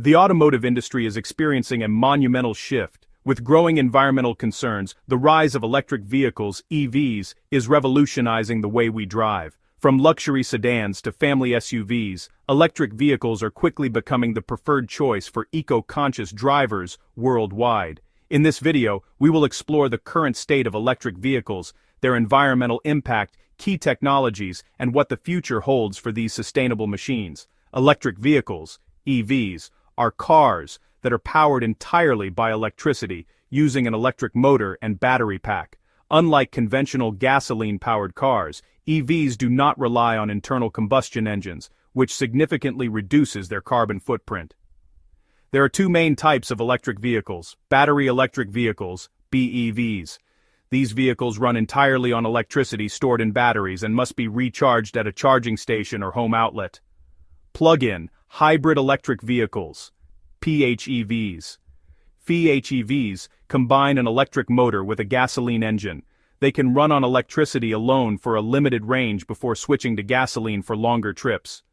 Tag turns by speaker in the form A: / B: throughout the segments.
A: The automotive industry is experiencing a monumental shift. With growing environmental concerns, the rise of electric vehicles, EVs, is revolutionizing the way we drive. From luxury sedans to family SUVs, electric vehicles are quickly becoming the preferred choice for eco-conscious drivers worldwide. In this video, we will explore the current state of electric vehicles, their environmental impact, key technologies, and what the future holds for these sustainable machines. Electric vehicles, EVs, are cars that are powered entirely by electricity, using an electric motor and battery pack. Unlike conventional gasoline-powered cars, EVs do not rely on internal combustion engines, which significantly reduces their carbon footprint. There are two main types of electric vehicles: battery electric vehicles, BEVs. These vehicles run entirely on electricity stored in batteries and must be recharged at a charging station or home outlet. Plug-in, hybrid electric vehicles, PHEVs. PHEVs combine an electric motor with a gasoline engine. They can run on electricity alone for a limited range before switching to gasoline for longer trips.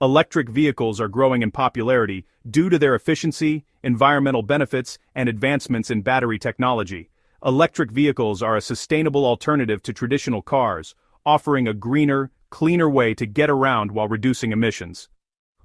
A: Electric vehicles are growing in popularity due to their efficiency, environmental benefits, and advancements in battery technology. Electric vehicles are a sustainable alternative to traditional cars, offering a greener, cleaner way to get around while reducing emissions.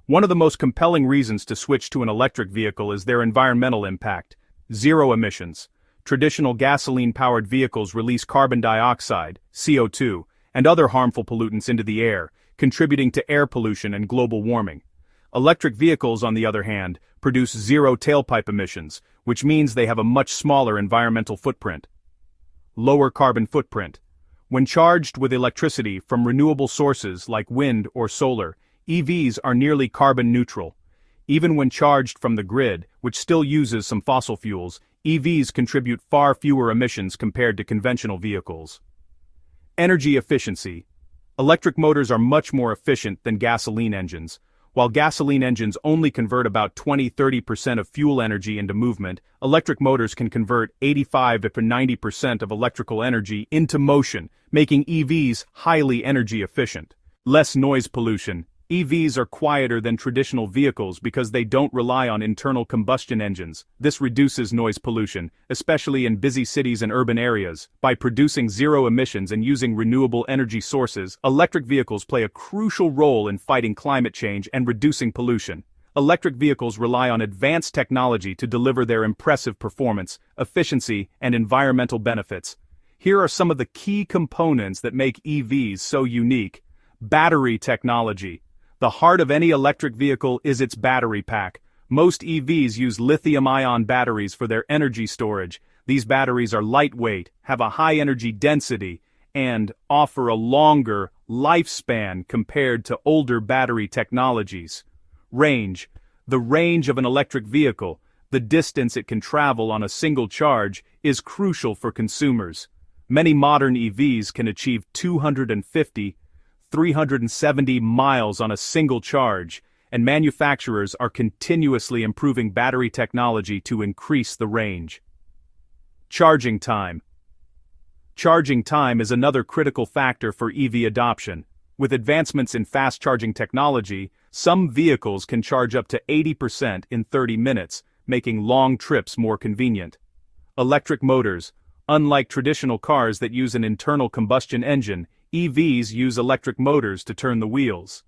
A: One of the most compelling reasons to switch to an electric vehicle is their environmental impact: zero emissions. Traditional gasoline-powered vehicles release carbon dioxide, CO2, and other harmful pollutants into the air, contributing to air pollution and global warming. Electric vehicles, on the other hand, produce zero tailpipe emissions, which means they have a much smaller environmental footprint. Lower carbon footprint. When charged with electricity from renewable sources like wind or solar, EVs are nearly carbon neutral. Even when charged from the grid, which still uses some fossil fuels, EVs contribute far fewer emissions compared to conventional vehicles. Energy efficiency. Electric motors are much more efficient than gasoline engines. While gasoline engines only convert about 20–30% of fuel energy into movement, electric motors can convert 85 to 90% of electrical energy into motion, making EVs highly energy efficient. Less noise pollution. EVs are quieter than traditional vehicles because they don't rely on internal combustion engines. This reduces noise pollution, especially in busy cities and urban areas. By producing zero emissions and using renewable energy sources, electric vehicles play a crucial role in fighting climate change and reducing pollution. Electric vehicles rely on advanced technology to deliver their impressive performance, efficiency, and environmental benefits. Here are some of the key components that make EVs so unique. Battery technology. The heart of any electric vehicle is its battery pack. Most EVs use lithium-ion batteries for their energy storage. These batteries are lightweight, have a high energy density, and offer a longer lifespan compared to older battery technologies. Range. The range of an electric vehicle, the distance it can travel on a single charge, is crucial for consumers. Many modern EVs can achieve 370 miles on a single charge, and manufacturers are continuously improving battery technology to increase the range. Charging time. Charging time is another critical factor for EV adoption. With advancements in fast charging technology, some vehicles can charge up to 80% in 30 minutes, making long trips more convenient. Electric motors. Unlike traditional cars that use an internal combustion engine, EVs use electric motors to turn the wheels.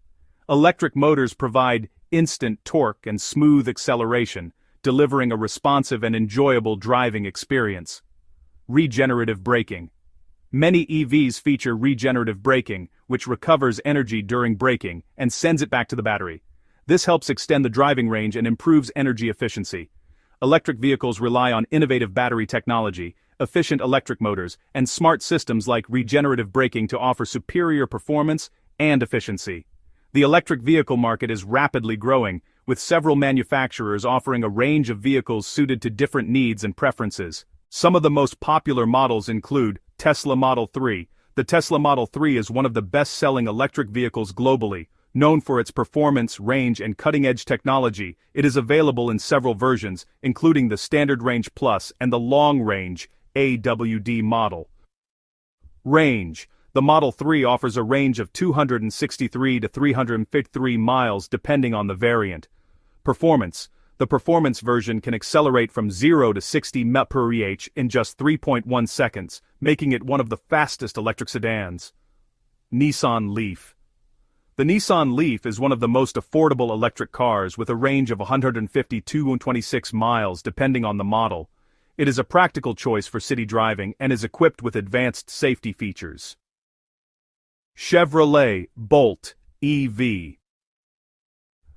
A: Electric motors provide instant torque and smooth acceleration, delivering a responsive and enjoyable driving experience. Regenerative braking. Many EVs feature regenerative braking, which recovers energy during braking and sends it back to the battery. This helps extend the driving range and improves energy efficiency. Electric vehicles rely on innovative battery technology, efficient electric motors, and smart systems like regenerative braking to offer superior performance and efficiency. The electric vehicle market is rapidly growing, with several manufacturers offering a range of vehicles suited to different needs and preferences. Some of the most popular models include Tesla Model 3. The Tesla Model 3 is one of the best-selling electric vehicles globally. Known for its performance, range, and cutting-edge technology, it is available in several versions, including the Standard Range Plus and the Long Range AWD model. Range. The Model 3 offers a range of 263 to 353 miles depending on the variant. Performance. The performance version can accelerate from 0 to 60 mph in just 3.1 seconds, making it one of the fastest electric sedans. Nissan Leaf. The Nissan Leaf is one of the most affordable electric cars with a range of 150 to 226 miles depending on the model. It is a practical choice for city driving and is equipped with advanced safety features. Chevrolet Bolt EV.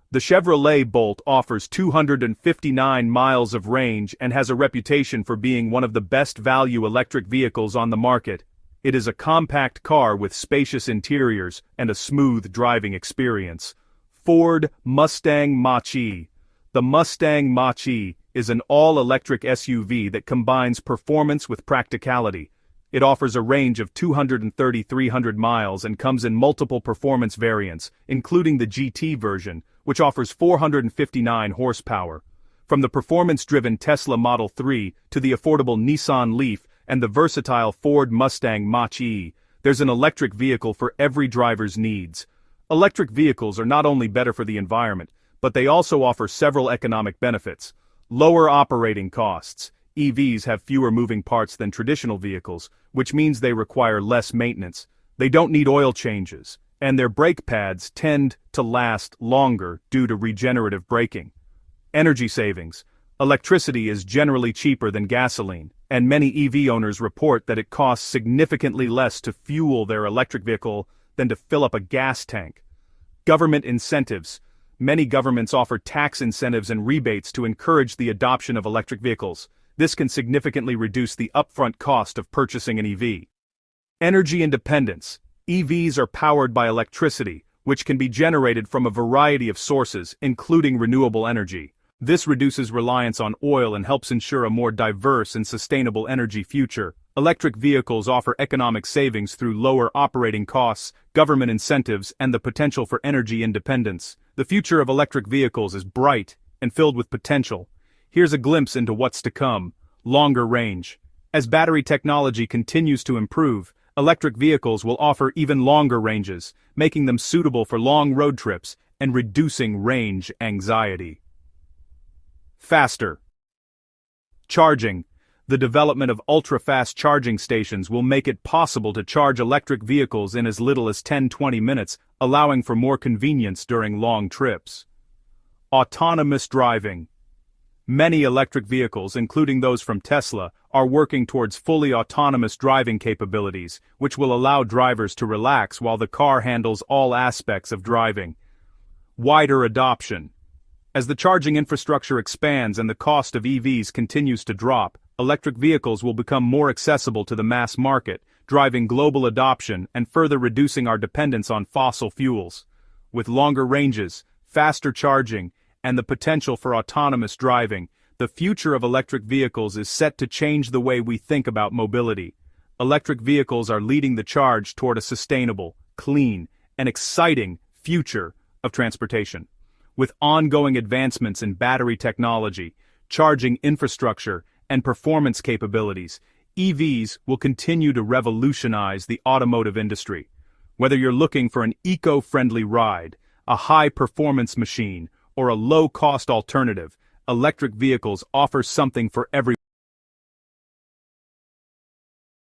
A: The Chevrolet Bolt offers 259 miles of range and has a reputation for being one of the best value electric vehicles on the market. It is a compact car with spacious interiors and a smooth driving experience. Ford Mustang Mach-E. The Mustang Mach-E is an all-electric SUV that combines performance with practicality. It offers a range of 230-300 miles and comes in multiple performance variants, including the GT version, which offers 459 horsepower. From the performance-driven Tesla Model 3 to the affordable Nissan Leaf and the versatile Ford Mustang Mach-E, there's an electric vehicle for every driver's needs. Electric vehicles are not only better for the environment, but they also offer several economic benefits. Lower operating costs. EVs have fewer moving parts than traditional vehicles, which means they require less maintenance. They don't need oil changes, and their brake pads tend to last longer due to regenerative braking. Energy savings. Electricity is generally cheaper than gasoline, and many EV owners report that it costs significantly less to fuel their electric vehicle than to fill up a gas tank. Government incentives. Many governments offer tax incentives and rebates to encourage the adoption of electric vehicles. This can significantly reduce the upfront cost of purchasing an EV. Energy independence. EVs are powered by electricity, which can be generated from a variety of sources, including renewable energy. This reduces reliance on oil and helps ensure a more diverse and sustainable energy future. Electric vehicles offer economic savings through lower operating costs, government incentives, and the potential for energy independence. The future of electric vehicles is bright and filled with potential. Here's a glimpse into what's to come. Longer range. As battery technology continues to improve, electric vehicles will offer even longer ranges, making them suitable for long road trips and reducing range anxiety. Faster. Charging. The development of ultra-fast charging stations will make it possible to charge electric vehicles in as little as 10-20 minutes, allowing for more convenience during long trips. Autonomous driving. Many electric vehicles, including those from Tesla, are working towards fully autonomous driving capabilities, which will allow drivers to relax while the car handles all aspects of driving. Wider adoption. As the charging infrastructure expands and the cost of EVs continues to drop, electric vehicles will become more accessible to the mass market, driving global adoption and further reducing our dependence on fossil fuels. With longer ranges, faster charging, and the potential for autonomous driving, the future of electric vehicles is set to change the way we think about mobility. Electric vehicles are leading the charge toward a sustainable, clean, and exciting future of transportation. With ongoing advancements in battery technology, charging infrastructure, and performance capabilities, EVs will continue to revolutionize the automotive industry. Whether you're looking for an eco-friendly ride, a high-performance machine, or a low-cost alternative, electric vehicles offer something for everyone.